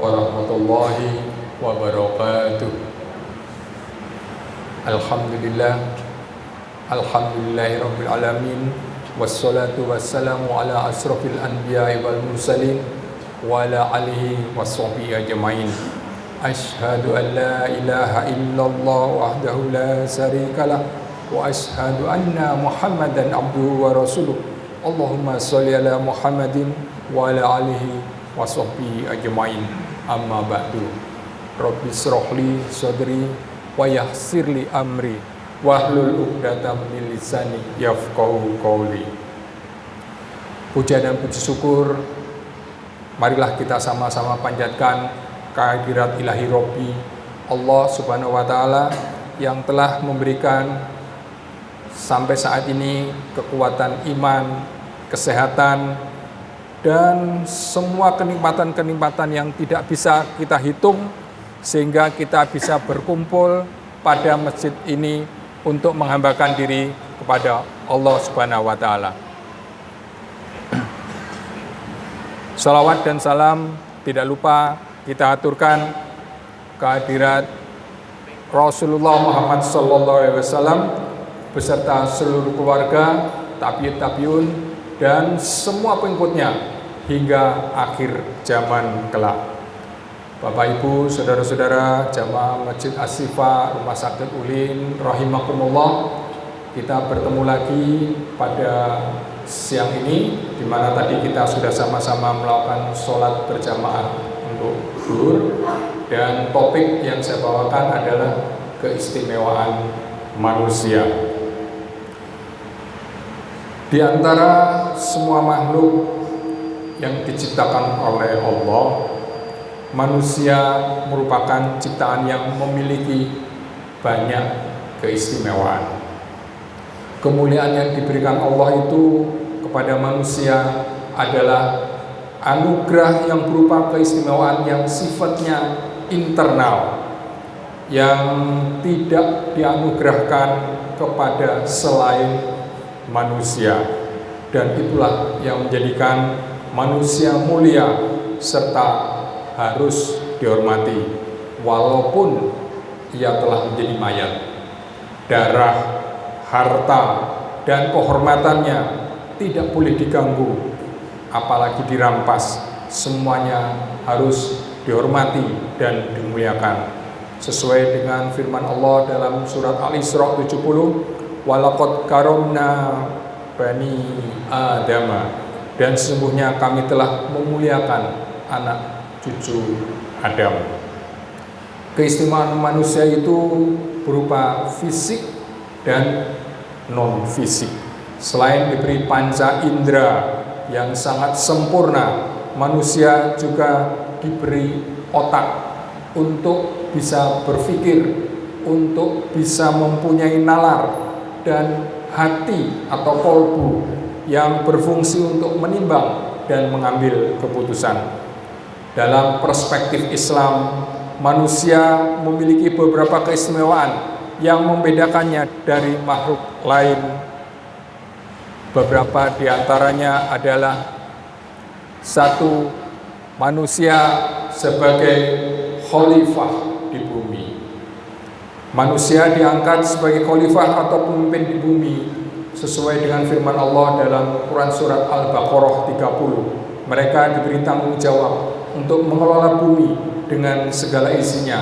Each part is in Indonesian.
warahmatullahi wabarakatuh. Alhamdulillahirabbil alamin, wassalatu wassalamu ala asrofil anbiya'i wal mursalin wa ala alihi washabihi ajmain. Asyhadu an la ilaha illallah wahdahu la syarikalah wa asyhadu anna Muhammadan abduhu wa rasuluh. Allahumma sholli ala Muhammadin wa ala alihi washabihi ajmain. Amma ba'du. Rabbi shrahli sadri wa yassirli amri wahlul 'uqdatam min lisani yafqahu qawli. Puja dan puji syukur marilah kita sama-sama panjatkan kehadirat ilahi Rabbi Allah Subhanahu wa taala yang telah memberikan sampai saat ini kekuatan iman, kesehatan, dan semua kenikmatan-kenikmatan yang tidak bisa kita hitung, sehingga kita bisa berkumpul pada masjid ini untuk menghambakan diri kepada Allah Subhanahu wa taala. Salawat dan salam tidak lupa kita aturkan kehadirat Rasulullah Muhammad SAW beserta seluruh keluarga, tabi'in, dan semua pengikutnya hingga akhir zaman kelak. Bapak Ibu, saudara-saudara jamaah Masjid Asy-Syifa Rumah Sakit Ulin rahimakumullah, kita bertemu lagi pada siang ini, di mana tadi kita sudah sama-sama melakukan sholat berjamaah untuk zuhur, dan topik yang saya bawakan adalah keistimewaan manusia. Di antara semua makhluk yang diciptakan oleh Allah, manusia merupakan ciptaan yang memiliki banyak keistimewaan. Kemuliaan yang diberikan Allah itu kepada manusia adalah anugerah yang berupa keistimewaan yang sifatnya internal, yang tidak dianugerahkan kepada selain manusia, dan itulah yang menjadikan manusia mulia serta harus dihormati walaupun ia telah menjadi mayat. Darah, harta, dan kehormatannya tidak boleh diganggu, apalagi dirampas. Semuanya harus dihormati dan dimuliakan sesuai dengan firman Allah dalam surat Al-Isra 70, walaqad karomna bani Adama, dan sesungguhnya kami telah memuliakan anak cucu Adam. Keistimewaan manusia itu berupa fisik dan non fisik. Selain diberi panca indera yang sangat sempurna, manusia juga diberi otak untuk bisa berpikir, untuk bisa mempunyai nalar, dan hati atau kolbu yang berfungsi untuk menimbang dan mengambil keputusan. Dalam perspektif Islam, manusia memiliki beberapa keistimewaan yang membedakannya dari makhluk lain. Beberapa di antaranya adalah: satu, manusia sebagai khalifah di bumi. Manusia diangkat sebagai khalifah atau pemimpin di bumi sesuai dengan firman Allah dalam Quran surat Al-Baqarah 30. Mereka diberi tanggung jawab untuk mengelola bumi dengan segala isinya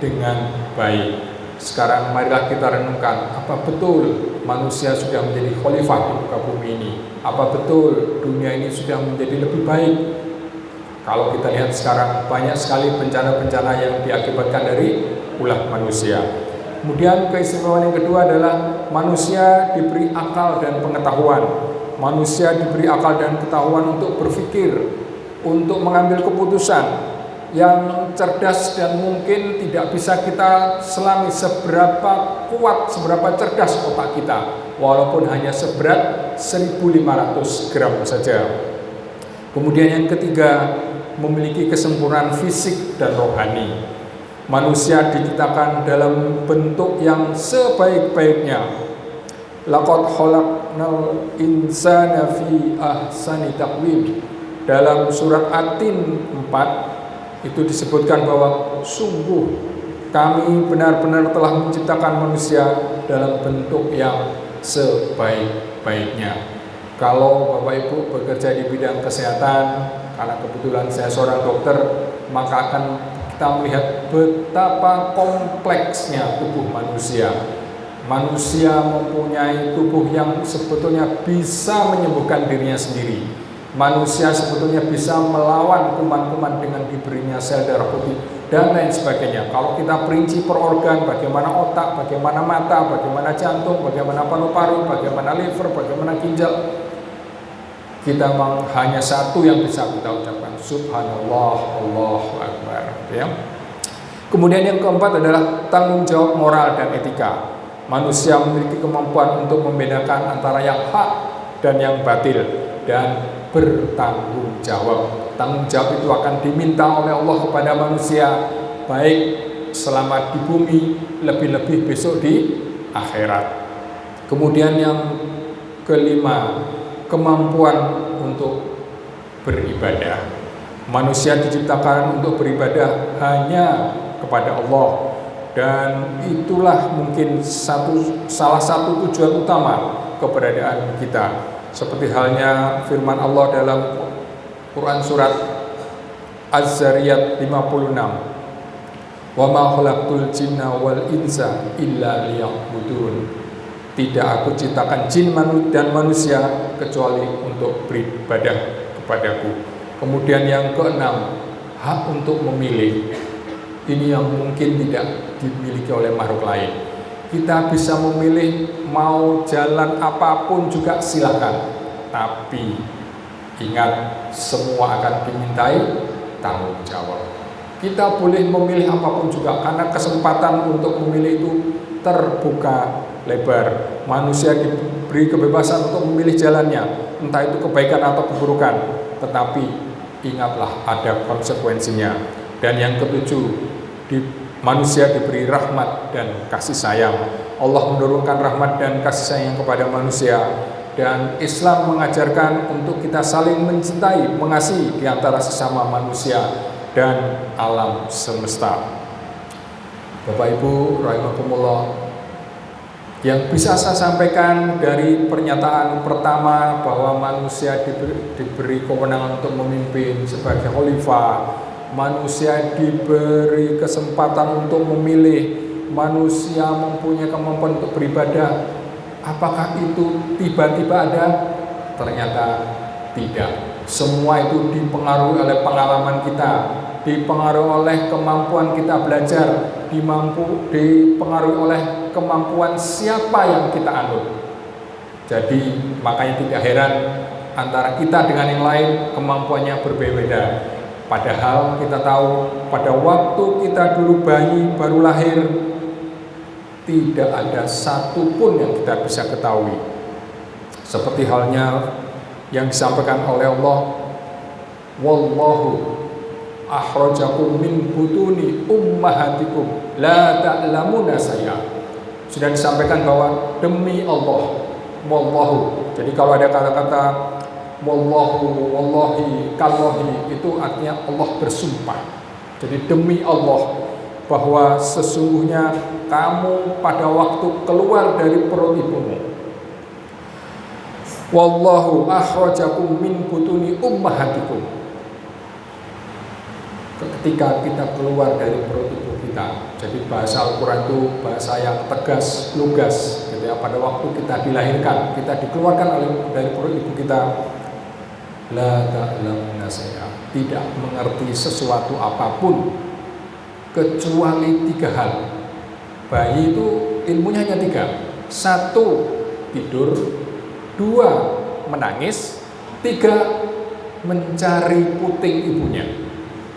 dengan baik. Sekarang marilah kita renungkan, apa betul manusia sudah menjadi khalifah di muka bumi ini? Apa betul dunia ini sudah menjadi lebih baik? Kalau kita lihat sekarang, banyak sekali bencana-bencana yang diakibatkan dari ulah manusia. Kemudian keistimewaan yang kedua adalah manusia diberi akal dan pengetahuan. Manusia diberi akal dan pengetahuan untuk berpikir, untuk mengambil keputusan yang cerdas, dan mungkin tidak bisa kita selami seberapa kuat, seberapa cerdas otak kita, walaupun hanya seberat 1.500 gram saja. Kemudian yang ketiga, memiliki kesempurnaan fisik dan rohani. Manusia diciptakan dalam bentuk yang sebaik-baiknya. Laqad khalaqnal insana fi ahsani taqwim. Dalam surat At-Tin 4, itu disebutkan bahwa sungguh kami benar-benar telah menciptakan manusia dalam bentuk yang sebaik-baiknya. Kalau Bapak Ibu bekerja di bidang kesehatan, karena kebetulan saya seorang dokter, maka akan kita melihat betapa kompleksnya tubuh manusia. Manusia mempunyai tubuh yang sebetulnya bisa menyembuhkan dirinya sendiri. Manusia sebetulnya bisa melawan kuman-kuman dengan diberinya sel darah putih dan lain sebagainya. Kalau kita perinci per organ, bagaimana otak, bagaimana mata, bagaimana jantung, bagaimana paru-paru, bagaimana liver, bagaimana ginjal, kita memang hanya satu yang bisa kita ucapkan, Subhanallah, Allahu Akbar. Ya. Kemudian yang keempat adalah tanggung jawab moral dan etika. Manusia memiliki kemampuan untuk membedakan antara yang hak dan yang batil dan bertanggung jawab. Tanggung jawab itu akan diminta oleh Allah kepada manusia, baik selama di bumi, lebih-lebih besok di akhirat. Kemudian yang kelima, kemampuan untuk beribadah. Manusia diciptakan untuk beribadah hanya kepada Allah, dan itulah mungkin salah satu tujuan utama keberadaan kita. Seperti halnya firman Allah dalam Quran surat Az-Zariyat 56, "Wa ma khalaqtul jinna wal insa illa liya'budun." Tidak aku ciptakan jin dan manusia kecuali untuk beribadah kepadaku. Kemudian yang keenam, hak untuk memilih. Ini yang mungkin tidak dimiliki oleh makhluk lain. Kita bisa memilih mau jalan apapun juga silakan, tapi ingat, semua akan dimintai tanggung jawab. Kita boleh memilih apapun juga, karena kesempatan untuk memilih itu terbuka lebar. Manusia diberi kebebasan untuk memilih jalannya, entah itu kebaikan atau keburukan, tetapi ingatlah ada konsekuensinya. Dan yang ketujuh, manusia diberi rahmat dan kasih sayang. Allah menurunkan rahmat dan kasih sayang kepada manusia, dan Islam mengajarkan untuk kita saling mencintai, mengasihi di antara sesama manusia dan alam semesta. Bapak Ibu rahimakumullah, yang bisa saya sampaikan dari pernyataan pertama bahwa manusia diberi kewenangan untuk memimpin sebagai khalifah, manusia diberi kesempatan untuk memilih, manusia mempunyai kemampuan untuk beribadah. Apakah itu tiba-tiba ada? Ternyata tidak. Semua itu dipengaruhi oleh pengalaman kita, dipengaruhi oleh kemampuan kita belajar, dipengaruhi oleh kemampuan siapa yang kita anut. Jadi makanya tidak heran antara kita dengan yang lain kemampuannya berbeda. Padahal kita tahu pada waktu kita dulu bayi baru lahir, tidak ada satupun yang kita bisa ketahui. Seperti halnya yang disampaikan oleh Allah, wallahu akhrajakum min butuni ummahatikum la ta'lamuna syai'a. Sudah disampaikan bahwa demi Allah, wallahu. Jadi kalau ada kata-kata wallahu, wallahi, kallahi, itu artinya Allah bersumpah. Jadi demi Allah, bahwa sesungguhnya kamu pada waktu keluar dari perut ibumu, wallahu akhrajakum min butuni ummahatikum, ketika kita keluar dari perut ibu kita. Jadi bahasa Al-Quran itu bahasa yang tegas, lugas. Jadi pada waktu kita dilahirkan, kita dikeluarkan dari perut ibu kita, la ta'lamuna syai'a, tidak mengerti sesuatu apapun kecuali 3 hal. Bayi itu ilmunya hanya 3. 1, tidur. 2, menangis. 3, mencari puting ibunya.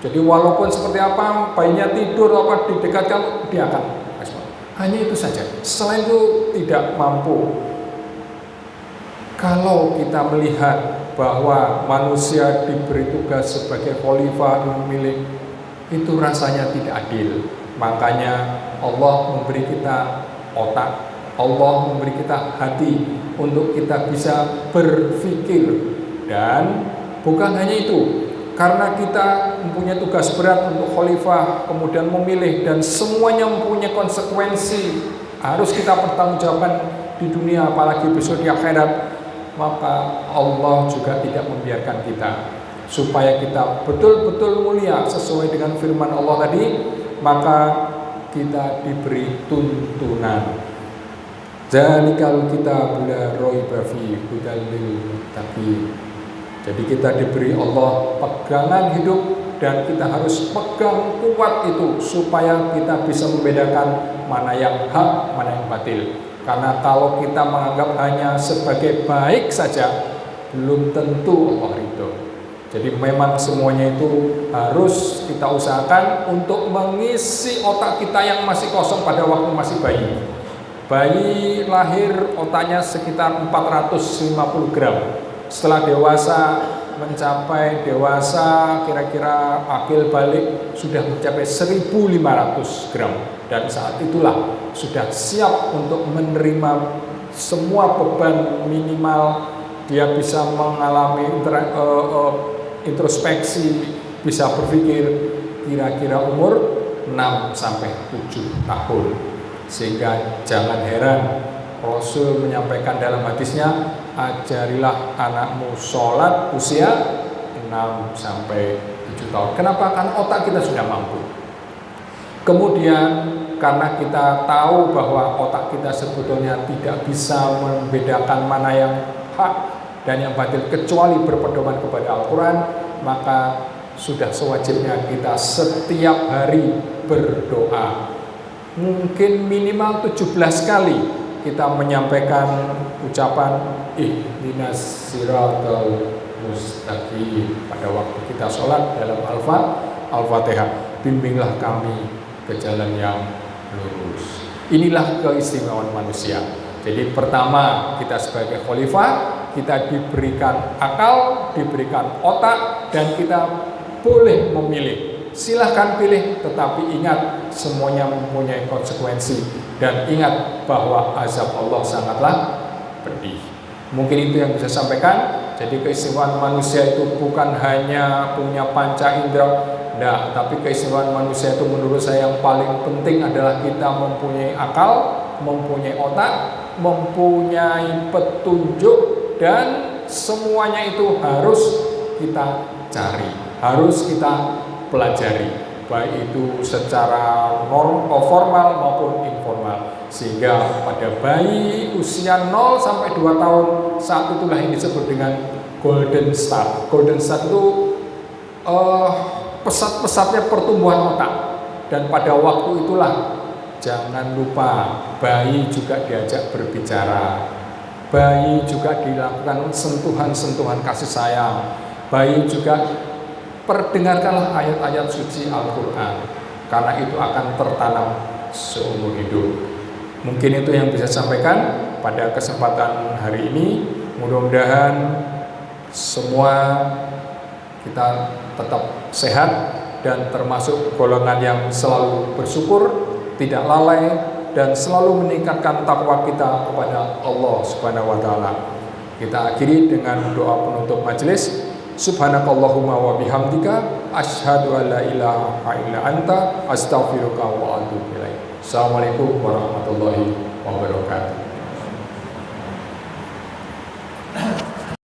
Jadi walaupun seperti apa, bayinya tidur apa didekatkan, dia akan respon. Hanya itu saja. Selain itu tidak mampu. Kalau kita melihat bahwa manusia diberi tugas sebagai khalifah memilih, itu rasanya tidak adil. Makanya Allah memberi kita otak, Allah memberi kita hati untuk kita bisa berpikir. Dan bukan hanya itu, karena kita mempunyai tugas berat untuk khalifah, kemudian memilih dan semuanya mempunyai konsekuensi, harus kita pertanggungjawabkan di dunia apalagi besok di akhirat, maka Allah juga tidak membiarkan kita supaya kita betul-betul mulia sesuai dengan firman Allah tadi, maka kita diberi tuntunan. Zalikal kitabul la raiba fihi hudal lil muttaqin. Jadi kita diberi Allah pegangan hidup dan kita harus pegang kuat itu supaya kita bisa membedakan mana yang hak, mana yang batil. Karena kalau kita menganggap hanya sebagai baik saja, belum tentu Allah ridho. Jadi memang semuanya itu harus kita usahakan untuk mengisi otak kita yang masih kosong pada waktu masih bayi. Bayi lahir otaknya sekitar 450 gram. Setelah dewasa, mencapai dewasa kira-kira akil balik sudah mencapai 1500 gram. Dan saat itulah sudah siap untuk menerima semua beban minimal. Dia bisa mengalami introspeksi, bisa berpikir kira-kira umur 6-7 tahun. Sehingga jangan heran Rasul menyampaikan dalam hadisnya, ajarilah anakmu sholat usia 6-7 tahun. Kenapa? Karena otak kita sudah mampu. Kemudian karena kita tahu bahwa otak kita sebetulnya tidak bisa membedakan mana yang hak dan yang batil kecuali berpedoman kepada Al-Quran, maka sudah sewajibnya kita setiap hari berdoa. Mungkin minimal 17 kali kita menyampaikan ucapan ihdinas siratal mustaqim pada waktu kita sholat dalam Al-Fatihah. Bimbinglah kami ke jalan yang lurus. Inilah keistimewaan manusia. Jadi pertama, kita sebagai khalifah, kita diberikan akal, diberikan otak, dan kita boleh memilih. Silahkan pilih, tetapi ingat semuanya mempunyai konsekuensi. Dan ingat bahwa azab Allah sangatlah pedih. Mungkin itu yang bisa saya sampaikan. Jadi keistimewaan manusia itu bukan hanya punya panca indera, nah, tapi keistimewaan manusia itu menurut saya yang paling penting adalah kita mempunyai akal, mempunyai otak, mempunyai petunjuk, dan semuanya itu harus kita cari, harus kita pelajari, baik itu secara formal maupun informal. Sehingga pada bayi usia 0 sampai 2 tahun, saat itulah yang disebut dengan golden start. Golden start itu pesat-pesatnya pertumbuhan otak. Dan pada waktu itulah jangan lupa bayi juga diajak berbicara, bayi juga dilakukan sentuhan-sentuhan kasih sayang, bayi juga perdengarkanlah ayat-ayat suci Al-Quran, karena itu akan tertanam seumur hidup. Mungkin itu yang bisa saya sampaikan pada kesempatan hari ini. Mudah-mudahan semua kita tetap sehat dan termasuk golongan yang selalu bersyukur, tidak lalai, dan selalu meningkatkan takwa kita kepada Allah Subhanahu wa Ta'ala. Kita akhiri dengan doa penutup majelis. Subhanakallahumma wa bihamdika asyhadu an la ilaha illa anta astaghfiruka wa atubu ilaik. Assalamualaikum warahmatullahi wabarakatuh.